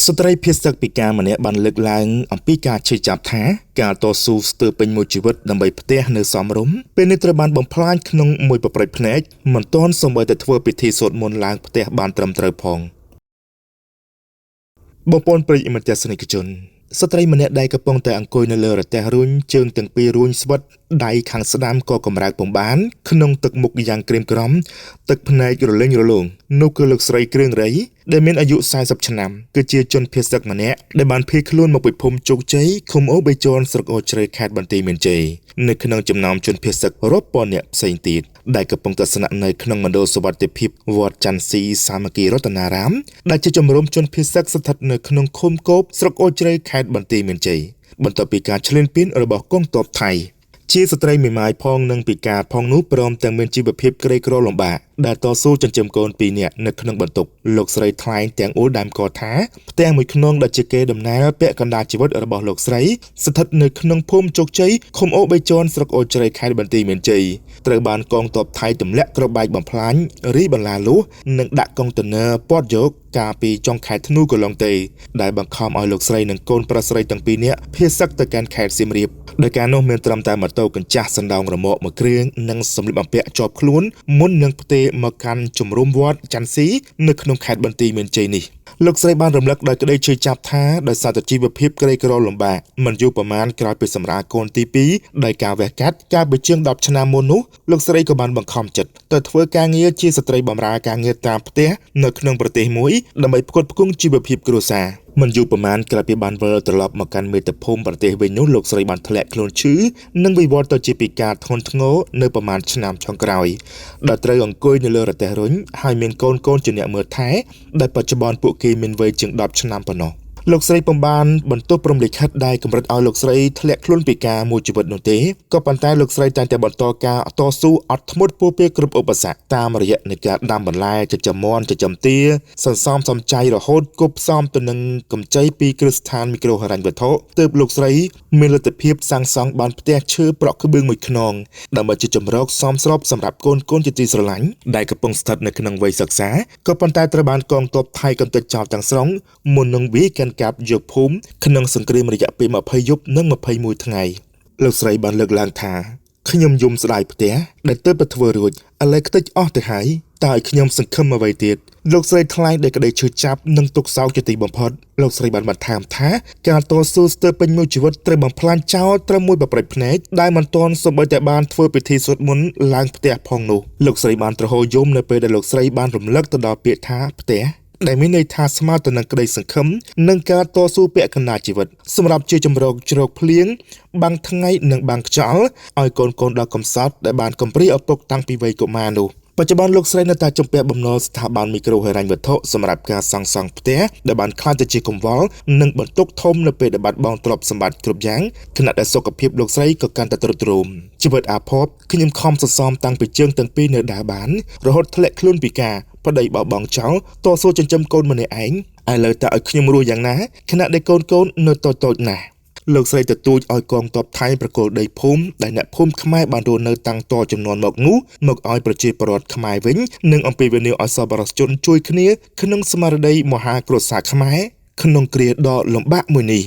ស្ត្រីភាសាពីការម្នាក់បានលើកឡើងអំពីការជឿចាប់ថាការតស៊ូស្ទើរពេញមួយជីវិតដើម្បីផ្ទះនៅសមរម្យពេលនេះត្រូវបានបំផ្លាញក្នុងមួយប្រព្រឹត្តភ្នែកមិនទាន់សូម្បីតែធ្វើពិធីសូត្រមន្តឡើងផ្ទះបានត្រឹមត្រូវផងបងប្អូនប្រិយមិត្តទស្សនិកជនស្ត្រីម្នាក់ដែលកំពុងតែអង្គុយនៅលើរទេះរុញជើងទាំងពីររុញស្វិតដៃខាងស្ដាំក៏កម្រើកពំបានក្នុងទឹកមុខយ៉ាងក្រៀមក្រំទឹកភ្នែករលេងរលោងនោះគឺលោកស្រីគ្រឿងរៃដែលមានអាយុ40ឆ្នាំគឺជាជនភៀសទឹកម្នាក់ដែលបានភៀសខ្លួនមកពីភូមិជោគជ័យឃុំអូបេជនស្រុកអូជ្រៅខេត្តបន្ទាយមានជ័យនៅក្នុងចំណោមជនភៀសទឹករាប់ពាន់នាក់ផ្សេងទៀតដែលកំពុងតែស្នាក់នៅក្នុងមណ្ឌលសុវត្ថិភាពវត្តច័ន្ទស៊ីសាមគ្គីរតនារាមដែលជាជំរំជនភៀសទឹកស្ថិតនៅក្នុងឃុំគោបស្រុកអូជ្រៅខេត្តបន្ទាយមានជ័យបន្ទាប់ពីការឈ្លានពានរបស់កងទ័ពថៃជាស្ត្រីមេម៉ាយផងនិងពិការផងនោះព្រមទាំងមានជីវភាពក្រីក្រលំបាកដែលតស៊ូចិញ្ចឹមកូន2នាក់នៅក្នុងបន្ទប់លោកស្រីថ្លែងទាំងអួលដើមកថាផ្ទះមួយខ្នងដែលជាកេរដំណែលពាក់កណ្ដាលជីវិតរបស់លោកស្រីស្ថិតនៅក្នុងភូមិជោគជ័យឃុំអូបេជនស្រុកអូជ្រៅខេត្តបន្ទាយមានជ័យត្រូវបានកងទ័ពថៃទម្លាក់គ្រាប់បែកបំផ្លាញរីបន្លាលួសនិងដាក់កុងតឺន័រព័ទ្ធយកកាលពីចុងខែធ្នូកន្លងទៅដែលបង្ខំឲ្យលោកស្រីនិងកូនប្រុសស្រីទាំងពីរនាក់ភៀសសឹកទៅកាន់ខេត្តសៀមរាបដោយការនោះមានត្រឹមតែម៉ូតូកញ្ចាស់សណ្ដោងរមាក់មួយគ្រឿងនិងសម្លៀកបំពាក់ជាប់ខ្លួនមុននឹងផ្ទេរមកកាន់ជំរំវត្តច័ន្ទស៊ីនៅក្នុងខេត្តបន្ទាយមានជ័យនេះលោកស្រីបានរំលឹកដោយក្តីជឿចាប់ថាដោយសារតែជីវភាពក្រីក្រលំបាកមិនយូរប៉ុន្មានក្រោយពីសម្រាលកូនទី2ដោយការវះកាត់កាលពីជាង10ឆ្នាំមុននោះលោកស្រីក៏បានបង្ខំចិត្តទៅធ្វើការងារជាស្ត្រីបម្រើការងារតាមផ្ទះនៅក្នុងប្រទេសមួយដើម្បីផ្គត់ផ្គង់ជីវភាពគ្រួសារមិនយូរប៉ុន្មានក្រោយពីបានវិលត្រឡប់មកកាន់មាតុភូមិប្រទេសវិញនោះលោកស្រីបានធ្លាក់ខ្លួនឈឺនិងវិវត្តទៅជាពិការធ្ងន់ធ្ងរនៅប្រមាណឆ្នាំចុងក្រោយដែលត្រូវអង្គុយនៅលើរទេះរុញហើយមានកូនជាអ្នកមើលថែដែលបច្ចុប្បន្នពួកគេមានវ័យជាង10ឆ្នាំប៉ុណ្ណោះលោកស្រីពុំបានបន្ទោសព្រំលិខិតដែលកម្រិតឲ្យលោកស្រីធ្លាក់ខ្លួនពិការមួយជីវិតនោះទេក៏ប៉ុន្តែលោកស្រីតែងតែបន្តការតស៊ូអត់ធ្មត់ពោពេគ្រប់ឧបសគ្គតាមរយៈនៃការដាំបន្លែចិញ្ចឹមមាន់ចិញ្ចឹមទាសន្សំសំចៃរហូតគប់ផ្សំទៅនឹងកម្ចីពីគ្រឹះស្ថានមីក្រូហិរញ្ញវត្ថុទើបលោកស្រីមានលទ្ធភាពសាងសង់បានផ្ទះឈើប្រក់ក្បឿងមួយខ្នងដើម្បីជាជំរកសមស្របសម្រាប់កូនជាទីស្រឡាញ់ដែលកំពុងស្ថិតនៅក្នុងវ័យសិក្សាក៏ប៉ុន្តែត្រូវបានកងទ័ពថៃកំទេចចោលទាំងស្រុងមុននឹងវាយកាន់កាប់យកភូមិក្នុងសង្គ្រាមរយៈពេល20យប់និង21ថ្ងៃលោកស្រីបានលើកឡើងថាខ្ញុំយំស្ដាយផ្ទះដែលទើបតែធ្វើរួចឥឡូវខ្ទេចអស់ទៅហើយតើឲ្យខ្ញុំសង្ឃឹមអ្វីទៀតលោកស្រីថ្លែងដោយក្តីឈឺចាប់និងទុក្ខសោកជាទីបំផុតលោកស្រីបានបន្ថែមថាការតស៊ូស្ទើរពេញមួយជីវិតត្រូវបំផ្លាញចោលត្រឹមមួយប្រព្រឹត្តភ្នែកដែលមិនទាន់សូម្បីតែបានធ្វើពិធីសូត្រមន្តឡើងផ្ទះផងនោះលោកស្រីបានទ្រហោយំនៅពេលដែលលោកស្រីបានរំលឹកទៅដល់ពាក្យថាផ្ទះដែលមានន័យថាស្មើទៅនឹងក្តីសង្ឃឹមនិងការតស៊ូពាក់កណ្ដាលជីវិតសម្រាប់ជាចម្រោកជ្រោកភ្លៀងបាំងថ្ងៃនិងបាំងខ្យល់ឲ្យកូនដល់កំសត់ដែលបានកំព្រាឪពុកតាំងពីវ័យកុមារនោះបច្ចុប្បន្នលោកស្រីនៅតែជំពាក់បំណុលស្ថាប័នមីក្រូហិរញ្ញវត្ថុសម្រាប់ការសាងសង់ផ្ទះដែលបានក្លាយទៅជាកង្វល់និងបន្ទុកធំនៅពេលដែលបាត់បង់ទ្រព្យសម្បត្តិគ្រប់យ៉ាងខណៈដែលសុខភាពលោកស្រីក៏កាន់តែទ្រុឌទ្រោមជីវិតអាផបខ្ញុំខំសន្សំតាំងពីជើងទាំងពីរនៅដើរបានរហូតធ្លាក់ខ្លួនពិការប្តីបោះបង់ចោលតស៊ូចិញ្ចឹមកូនម្នាក់ឯងឥឡូវតើឲ្យខ្ញុំរស់យ៉ាងណាខណៈដែលកូននៅតូចណាស់លោកស្រីទទូចឲ្យកងទ័ពថៃប្រគល់ដីភូមិដែលអ្នកភូមិខ្មែរបានរស់នៅតាំងតចំនួនមកនោះមកឲ្យប្រជាពលរដ្ឋខ្មែរវិញនិងអំពាវនាវឲ្យសប្បុរសជនជួយគ្នាក្នុងស្មារតីមហាគ្រួសារខ្មែរក្នុងគ្រាដ៏លំបាកមួយនេះ